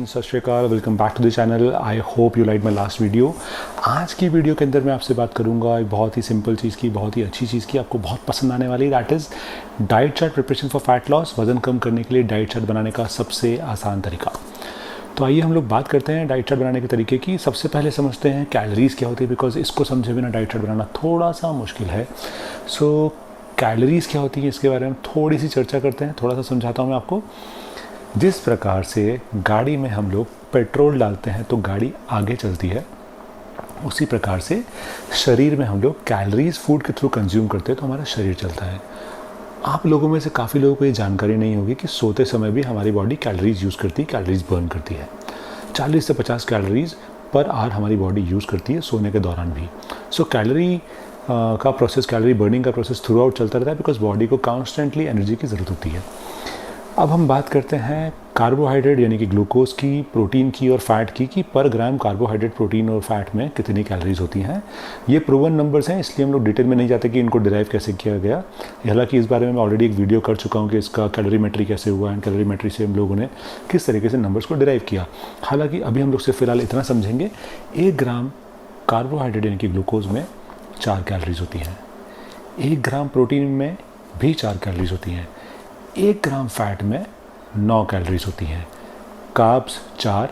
सत श्री अकाल, welcome back to the channel. I hope you like my last video. आज की वीडियो के अंदर मैं आपसे बात करूंगा एक बहुत ही सिंपल चीज़ की, बहुत ही अच्छी चीज़ की, आपको बहुत पसंद आने वाली। That is diet chart preparation for fat loss. वजन कम करने के लिए डाइट चार्ट बनाने का सबसे आसान तरीका। तो आइए हम लोग बात करते हैं डाइट चार्ट बनाने के तरीके की। सबसे पहले समझते हैं कैलोरीज़ क्या होती है, बिकॉज इसको समझे बिना डाइट चार्ट बनाना थोड़ा सा मुश्किल है। सो कैलोरीज़ क्या होती है इसके बारे में थोड़ी सी चर्चा करते हैं, थोड़ा सा समझाता हूँ मैं आपको। जिस प्रकार से गाड़ी में हम लोग पेट्रोल डालते हैं तो गाड़ी आगे चलती है, उसी प्रकार से शरीर में हम लोग कैलोरीज फूड के थ्रू कंज्यूम करते हैं तो हमारा शरीर चलता है। आप लोगों में से काफ़ी लोगों को ये जानकारी नहीं होगी कि सोते समय भी हमारी बॉडी कैलोरीज यूज़ करती है, कैलोरीज बर्न करती है। 40 से 50 कैलोरीज पर आवर हमारी बॉडी यूज़ करती है सोने के दौरान भी। सो कैलोरी का प्रोसेस, कैलोरी बर्निंग का प्रोसेस थ्रू आउट चलता रहता है, बिकॉज बॉडी को कॉन्स्टेंटली एनर्जी की ज़रूरत होती है। अब हम बात करते हैं कार्बोहाइड्रेट यानी कि ग्लूकोज की, प्रोटीन की और फैट की, कि पर ग्राम कार्बोहाइड्रेट, प्रोटीन और फैट में कितनी कैलोरीज होती हैं। ये प्रूवन नंबर्स हैं, इसलिए हम लोग डिटेल में नहीं जाते कि इनको डिराइव कैसे किया गया। हालांकि इस बारे में मैं ऑलरेडी एक वीडियो कर चुका हूँ कि इसका कैलोरीमेट्री कैसे हुआ एंड कैलोरीमेट्री से हम लोगों ने किस तरीके से नंबर्स को डिराइव किया। हालांकि अभी हम लोग सिर्फ फिलहाल इतना समझेंगे, 1 ग्राम कार्बोहाइड्रेट यानी कि ग्लूकोज में 4 कैलोरीज होती हैं। 1 ग्राम प्रोटीन में भी 4 कैलोरीज होती हैं। 1 ग्राम फैट में 9 कैलोरीज होती हैं। Carbs 4,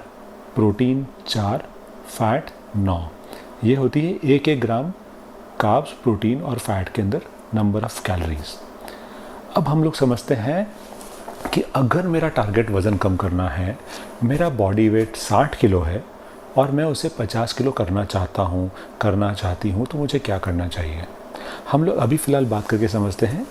protein 4, fat 9। ये होती है 1-1 ग्राम कार्ब्स, प्रोटीन और फैट के अंदर नंबर ऑफ कैलोरीज। अब हम लोग समझते हैं कि अगर मेरा टारगेट वज़न कम करना है, मेरा बॉडी वेट 60 किलो है और मैं उसे 50 किलो करना चाहती हूँ, तो मुझे क्या करना चाहिए। हम लोग अभी फ़िलहाल बात करके समझते हैं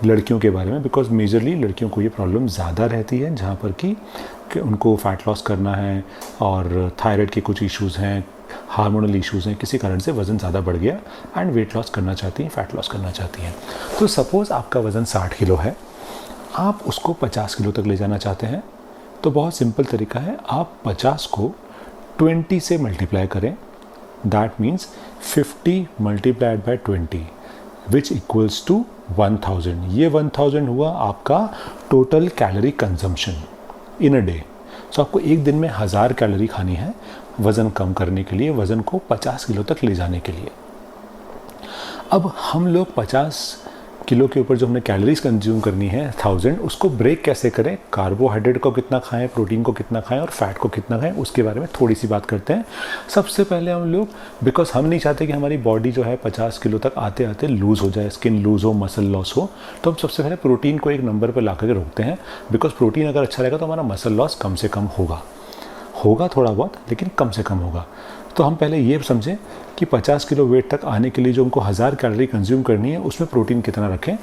लड़कियों के बारे में, बिकॉज मेजरली लड़कियों को ये प्रॉब्लम ज़्यादा रहती है, जहाँ पर कि उनको फ़ैट लॉस करना है और थायराइड के कुछ इश्यूज़ हैं, हार्मोनल इश्यूज़ हैं, किसी कारण से वज़न ज़्यादा बढ़ गया एंड वेट लॉस करना चाहती हैं, फ़ैट लॉस करना चाहती हैं। तो सपोज़ आपका वज़न 60 किलो है, आप उसको 50 किलो तक ले जाना चाहते हैं, तो बहुत सिंपल तरीका है, आप 50 को 20 से मल्टीप्लाई करें। That means 50 multiplied by 20 which equals to 1000। ये 1000 हुआ आपका total calorie consumption in a day. So आपको एक दिन में 1000 कैलोरी खानी है वज़न कम करने के लिए, वज़न को 50 किलो तक ले जाने के लिए। अब हम लोग 50 किलो के ऊपर जो हमने कैलोरीज कंज्यूम करनी है 1000, उसको ब्रेक कैसे करें, कार्बोहाइड्रेट को कितना खाएं, प्रोटीन को कितना खाएं और फैट को कितना खाएं, उसके बारे में थोड़ी सी बात करते हैं। सबसे पहले हम लोग, बिकॉज हम नहीं चाहते कि हमारी बॉडी जो है 50 किलो तक आते आते लूज़ हो जाए, स्किन लूज़ हो, मसल लॉस हो, तो हम सबसे पहले प्रोटीन को एक नंबर पर ला करके रोकते हैं। बिकॉज प्रोटीन अगर अच्छा रहेगा तो हमारा मसल लॉस कम से कम होगा थोड़ा बहुत, लेकिन कम से कम होगा। तो हम पहले ये समझें कि 50 किलो वेट तक आने के लिए जो हमको 1000 कैलोरी कंज्यूम करनी है, उसमें प्रोटीन कितना रखें।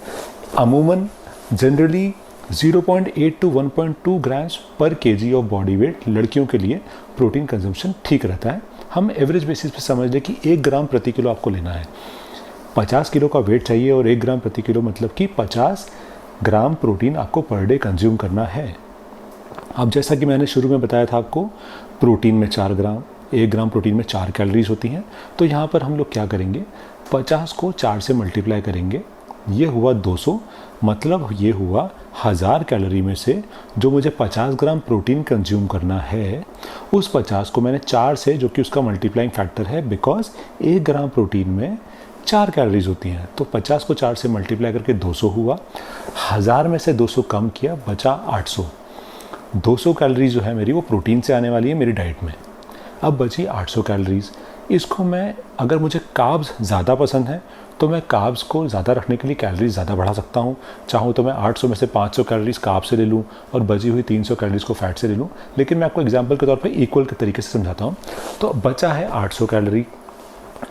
अमूमन जनरली 0.8 to 1.2 ग्राम्स पर केजी ऑफ बॉडी वेट लड़कियों के लिए प्रोटीन कंजम्पशन ठीक रहता है। हम एवरेज बेसिस पे समझ लें कि 1 ग्राम प्रति किलो आपको लेना है। 50 किलो का वेट चाहिए और 1 ग्राम प्रति किलो मतलब कि 50 ग्राम प्रोटीन आपको पर डे कंज्यूम करना है। अब जैसा कि मैंने शुरू में बताया था आपको, प्रोटीन में 4 ग्राम, 1 ग्राम प्रोटीन में 4 कैलोरीज होती हैं। तो यहाँ पर हम लोग क्या करेंगे, 50 को 4 से मल्टीप्लाई करेंगे, ये हुआ 200, मतलब ये हुआ 1000 कैलोरी में से जो मुझे 50 ग्राम प्रोटीन कंज्यूम करना है, उस 50 को मैंने 4 से, जो कि उसका मल्टीप्लाइंग फैक्टर है, बिकॉज 1 ग्राम प्रोटीन में 4 कैलोरीज होती हैं, तो 50 को 4 से मल्टीप्लाई करके 200 हुआ। 1000 में से 200 कम किया, बचा 800। 200 कैलोरीज जो है मेरी वो प्रोटीन से आने वाली है मेरी डाइट में। अब बची 800 कैलोरीज। इसको मैं, अगर मुझे कार्ब्स ज़्यादा पसंद है तो मैं कार्ब्स को ज़्यादा रखने के लिए कैलोरीज ज़्यादा बढ़ा सकता हूँ। चाहूँ तो मैं 800 में से 500 कैलोरीज कार्ब से ले लूँ और बची हुई 300 कैलोरीज को फैट से ले लूँ, लेकिन मैं आपको एग्जांपल के तौर पे इक्वल के तरीके से समझाता हूँ। तो बचा है 800 कैलोरी।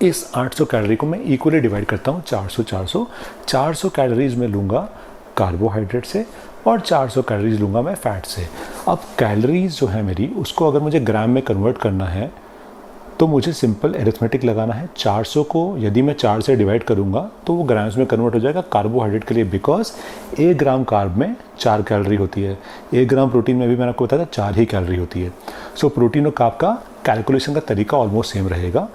इस 800 कैलोरी को मैं इक्वली डिवाइड करता हूँ 400 कैलोरीज में लूँगा कार्बोहाइड्रेट से और 400 कैलोरीज लूँगा मैं फैट से। अब कैलोरीज जो है मेरी, उसको अगर मुझे ग्राम में कन्वर्ट करना है तो मुझे सिंपल एरिथमेटिक लगाना है। 400 को यदि मैं 4 से डिवाइड करूँगा तो वो ग्राम्स में कन्वर्ट हो जाएगा कार्बोहाइड्रेट के लिए, बिकॉज 1 ग्राम कार्ब में 4 कैलोरी होती है। 1 ग्राम प्रोटीन में भी मैंने आपको बताया था 4 ही कैलोरी होती है। सो प्रोटीन और कार्ब का कैलकुलेशन का तरीका ऑलमोस्ट सेम रहेगा,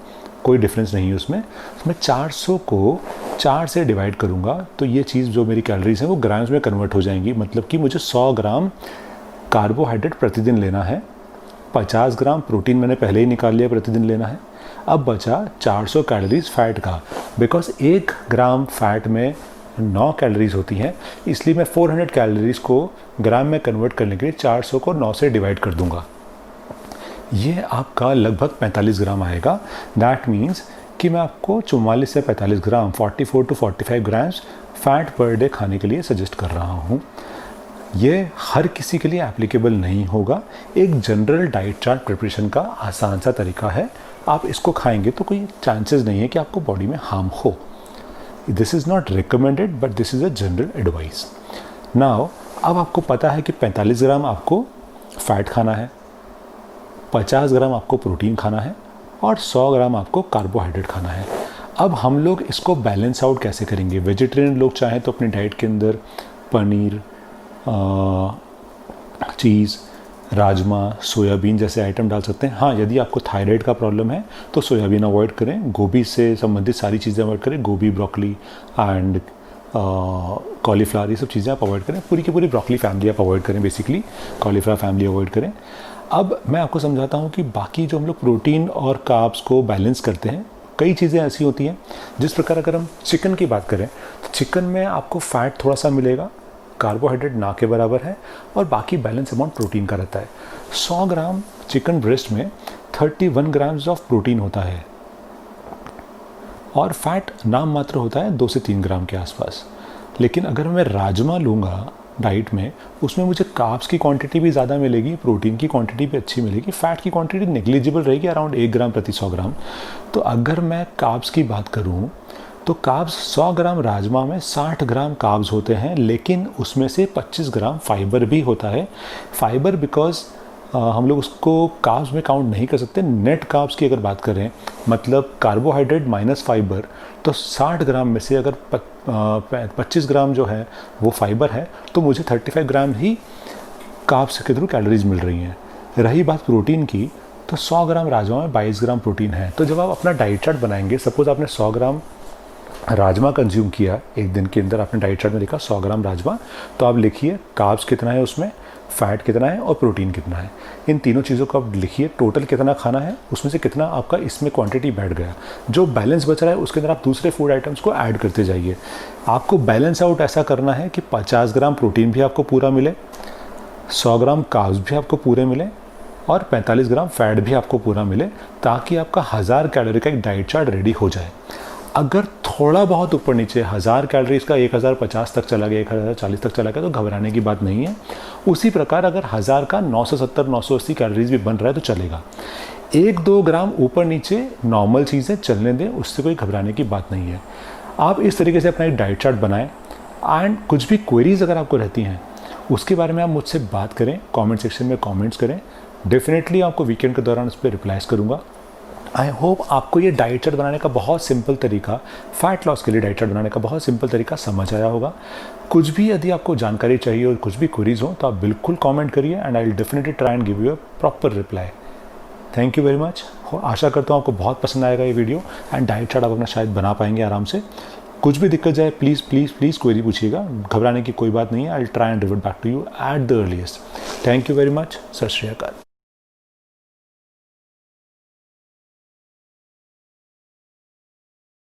कोई डिफरेंस नहीं है उसमें। मैं 400 को 4 से डिवाइड करूँगा तो ये चीज़ जो मेरी कैलोरीज हैं वो ग्राम्स में कन्वर्ट हो जाएंगी, मतलब कि मुझे 100 ग्राम कार्बोहाइड्रेट प्रतिदिन लेना है 50 ग्राम प्रोटीन मैंने पहले ही निकाल लिया प्रतिदिन लेना है। अब बचा 400 कैलोरीज फैट का, बिकॉज 1 ग्राम फैट में 9 कैलोरीज होती हैं, इसलिए मैं 400 कैलोरीज को ग्राम में कन्वर्ट करने के लिए 400 को 9 से डिवाइड कर दूंगा। ये आपका लगभग 45 ग्राम आएगा। दैट मीन्स कि मैं आपको 44 से 45 gram 44 to 45 grams fat per day खाने के लिए सजेस्ट कर रहा हूँ। ये हर किसी के लिए एप्लीकेबल नहीं होगा, एक जनरल डाइट चार्ट प्रिपरेशन का आसान सा तरीका है। आप इसको खाएंगे तो कोई चांसेस नहीं है कि आपको बॉडी में हार्म हो। This is not recommended but this is a general advice. Now अब आपको पता है कि 45 ग्राम आपको फैट खाना है, 50 ग्राम आपको प्रोटीन खाना है और 100 ग्राम आपको कार्बोहाइड्रेट खाना है। अब हम लोग इसको बैलेंस आउट कैसे करेंगे? वेजिटेरियन लोग चाहें तो अपनी डाइट के अंदर पनीर, चीज़, राजमा, सोयाबीन जैसे आइटम डाल सकते हैं। हाँ, यदि आपको थायराइड का प्रॉब्लम है तो सोयाबीन अवॉइड करें, गोभी से संबंधित सारी चीज़ें अवॉइड करें, गोभी, ब्रोकली एंड कॉलीफ्लावर, ये सब चीज़ें आप अवॉइड करें। पूरी की पूरी ब्रोकली फैमिली आप अवॉइड करें, बेसिकली कॉलीफ्लावर फैमिली अवॉइड करें। अब मैं आपको समझाता हूँ कि बाकी जो हम लोग प्रोटीन और कार्ब्स को बैलेंस करते हैं, कई चीज़ें ऐसी होती हैं जिस प्रकार अगर हम चिकन की बात करें तो चिकन में आपको फ़ैट थोड़ा सा मिलेगा, कार्बोहाइड्रेट ना के बराबर है और बाकी बैलेंस अमाउंट प्रोटीन का रहता है। 100 ग्राम चिकन ब्रेस्ट में 31 ग्राम्स ऑफ प्रोटीन होता है और फैट नाम मात्र होता है 2 से 3 ग्राम के आसपास। लेकिन अगर मैं राजमा लूँगा डाइट में, उसमें मुझे कार्ब्स की क्वांटिटी भी ज़्यादा मिलेगी, प्रोटीन की क्वांटिटी भी अच्छी मिलेगी, फ़ैट की क्वांटिटी नेग्लिजिबल रहेगी, अराउंड 1 ग्राम प्रति 100 ग्राम। तो अगर मैं कार्ब्स की बात करूँ तो कार्ब्स 100 ग्राम राजमा में 60 ग्राम कार्ब्स होते हैं, लेकिन उसमें से 25 ग्राम फाइबर भी होता है। फाइबर बिकॉज हम लोग उसको कार्ब्स में काउंट नहीं कर सकते। नेट कार्ब्स की अगर बात करें, मतलब कार्बोहाइड्रेट माइनस फाइबर, तो 60 ग्राम में से अगर 25 ग्राम जो है वो फाइबर है तो मुझे 35 ग्राम ही कार्ब्स के थ्रू कैलोरीज मिल रही हैं। रही बात प्रोटीन की, तो 100 ग्राम राजमा में 22 ग्राम प्रोटीन है। तो जब आप अपना डाइट चार्ट बनाएंगे, सपोज आपने 100 ग्राम राजमा कंज्यूम किया एक दिन के अंदर, आपने डाइट चार्ट में लिखा 100 ग्राम राजमा, तो आप लिखिए कार्ब्स कितना है उसमें, फैट कितना है और प्रोटीन कितना है। इन तीनों चीज़ों को आप लिखिए, टोटल कितना खाना है, उसमें से कितना आपका इसमें क्वांटिटी बैठ गया। जो बैलेंस बच रहा है उसके अंदर आप दूसरे फूड आइटम्स को ऐड करते जाइए। आपको बैलेंस आउट ऐसा करना है कि 50 ग्राम प्रोटीन भी आपको पूरा मिले, 100 ग्राम कार्ब्स भी आपको पूरे मिले और 45 ग्राम फैट भी आपको पूरा मिले, ताकि आपका 1000 कैलोरी का एक डाइट चार्ट रेडी हो जाए। अगर थोड़ा बहुत ऊपर नीचे 1000 कैलोरीज का 1050 तक चला गया, 1040 तक चला गया, तो घबराने की बात नहीं है। उसी प्रकार अगर 1000 का 970 980 कैलोरीज भी बन रहा है तो चलेगा। 1-2 ग्राम ऊपर नीचे नॉर्मल चीज़ें चलने दें, उससे कोई घबराने की बात नहीं है। आप इस तरीके से अपना एक डाइट चार्ट बनाएं एंड कुछ भी क्वेरीज अगर आपको रहती हैं उसके बारे में आप मुझसे बात करें, कमेंट सेक्शन में कमेंट्स करें। डेफिनेटली आपको वीकेंड के दौरान उस पर रिप्लाइज करूँगा। आई होप आपको ये डाइट चार्ट बनाने का बहुत सिंपल तरीका, फैट लॉस के लिए डाइट चार्ट बनाने का बहुत सिंपल तरीका समझ आया होगा। कुछ भी यदि आपको जानकारी चाहिए और कुछ भी क्वेरीज हो तो आप बिल्कुल कमेंट करिए and I will definitely try and give you a proper reply. Thank you very much. आशा करता हूँ आपको बहुत पसंद आएगा ये वीडियो एंड डाइट चार्ट आप अपना शायद बना पाएंगे आराम से। कुछ भी दिक्कत जाए प्लीज़ प्लीज़ प्लीज़ क्वेरी पूछिएगा, घबराने की कोई बात नहीं है। I will try and revert back to you at the earliest. Thank you very much. सत श्री अकाल।